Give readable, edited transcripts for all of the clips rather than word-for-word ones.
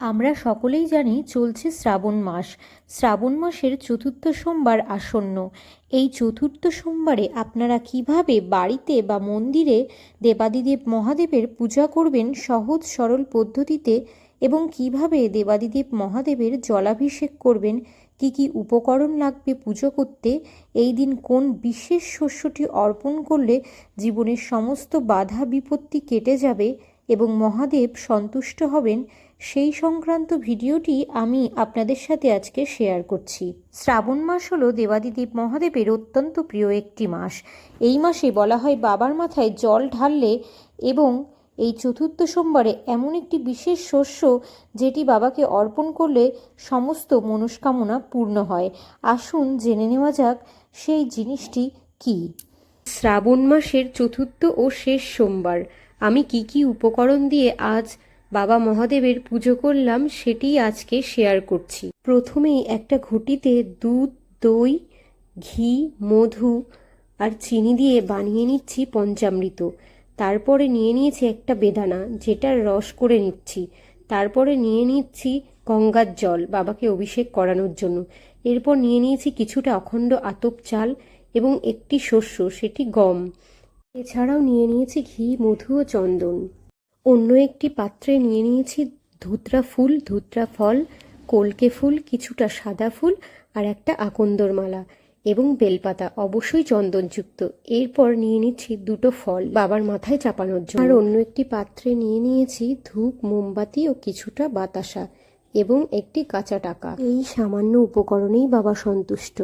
আমরা সকলেই জানি চলছে শ্রাবণ মাস। শ্রাবণ মাসের চতুর্থ সোমবার আসন্ন। এই চতুর্থ সোমবারে আপনারা কিভাবে বাড়িতে বা মন্দিরে দেবাদিদেব মহাদেবের পূজা করবেন সহজ সরল পদ্ধতিতে, এবং কিভাবে দেবাদিদেব মহাদেবের জলাভিষেক করবেন, কি কি উপকরণ লাগবে পুজো করতে, এই দিন কোন বিশেষ শস্যটি অর্পণ করলে জীবনের সমস্ত বাধা বিপত্তি কেটে যাবে এবং মহাদেব সন্তুষ্ট হবেন, সেই সংক্রান্ত ভিডিওটি আমি আপনাদের সাথে আজকে শেয়ার করছি। শ্রাবণ মাস হলো দেবাদিদেব মহাদেবের অত্যন্ত প্রিয় একটি মাস। এই মাসে বলা হয় বাবার মাথায় জল ঢাললে এবং এই চতুর্থ সোমবারে এমন একটি বিশেষ শস্য যেটি বাবাকে অর্পণ করলে সমস্ত মনস্কামনা পূর্ণ হয়। আসুন জেনে নেওয়া যাক সেই জিনিসটি কি। শ্রাবণ মাসের চতুর্থ ও শেষ সোমবার আমি কি কি উপকরণ দিয়ে আজ বাবা মহাদেবের পুজো করলাম সেটি আজকে শেয়ার করছি। প্রথমেই একটা ঘটিতে দুধ, দই, ঘি, মধু আর চিনি দিয়ে বানিয়ে নিচ্ছি পঞ্চামৃত। তারপরে নিয়ে নিয়েছি একটা বেদানা, যেটার রস করে নিচ্ছি। তারপরে নিয়ে নিচ্ছি গঙ্গার জল বাবাকে অভিষেক করানোর জন্য। এরপর নিয়ে নিয়েছি কিছুটা অখণ্ড আতপ চাল এবং একটি শস্য, সেটি গম। এছাড়াও নিয়ে নিয়েছি ঘি, মধু ও চন্দন। অন্য একটি পাত্রে নিয়ে নিয়েছি ধুতরা ফুল, ধুতরা ফল, কলকে ফুল, কিছুটা সাদা ফুল আর একটা আকন্দর মালা এবং বেলপাতা, অবশ্যই চন্দনযুক্ত। এরপর নিয়ে নিচ্ছি দুটো ফল বাবার মাথায় চাপানোর জন্য। আর অন্য একটি পাত্রে নিয়ে নিয়েছি ধূপ, মোমবাতি ও কিছুটা বাতাসা এবং একটি কাঁচা টাকা। এই সামান্য উপকরণেই বাবা সন্তুষ্ট।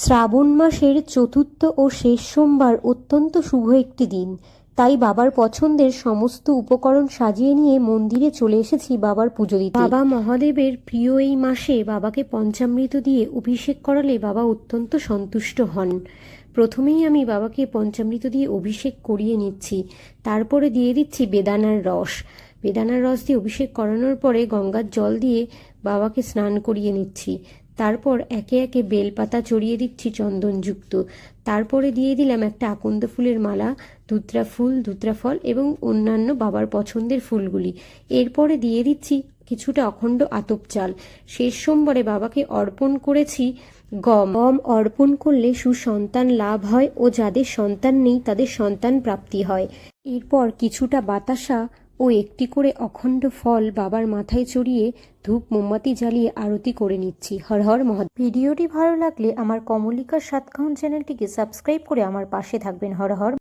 শ্রাবণ মাসের চতুর্থ ও শেষ সোমবার অত্যন্ত শুভ একটি দিন, তাই বাবার পছন্দের সমস্ত উপকরণ সাজিয়ে নিয়ে মন্দিরে চলে এসেছি বাবার পুজো দিতে। বাবা মহাদেবের প্রিয় এই মাসে বাবাকে পঞ্চামৃত দিয়ে অভিষেক করালে বাবা অত্যন্ত সন্তুষ্ট হন। প্রথমেই আমি বাবাকে পঞ্চামৃত দিয়ে অভিষেক করিয়ে নিচ্ছি। তারপরে দিয়ে দিচ্ছি বেদানার রস। বেদানার রস দিয়ে অভিষেক করানোর পরে গঙ্গার জল দিয়ে বাবাকে স্নান করিয়ে নিচ্ছি। তারপর একে একে বেলপাতা চড়িয়ে দিচ্ছি চন্দনযুক্ত। তারপরে দিয়ে দিলাম একটা আকন্দ ফুলের মালা, ধুতরা ফুল, ধুতরা ফল এবং অন্যান্য বাবার পছন্দের ফুলগুলি। এরপরে দিয়ে দিচ্ছি কিছুটা অখণ্ড আতপ চাল। শেষ সোমবারে বাবাকে অর্পণ করেছি গম। গম অর্পণ করলে সুসন্তান লাভ হয় ও যাদের সন্তান নেই তাদের সন্তান প্রাপ্তি হয়। এরপর কিছুটা বাতাসা ও একটি করে অখণ্ড ফল বাবার মাথায় চড়িয়ে ধূপ মোমবাতি জ্বালিয়ে আরতি করে নিচ্ছি। হর হর মহাদেব। ভিডিওটি ভালো লাগলে আমার কমলিকার সাতকাহন চ্যানেলটিকে সাবস্ক্রাইব করে আমার পাশে থাকবেন। হর হর।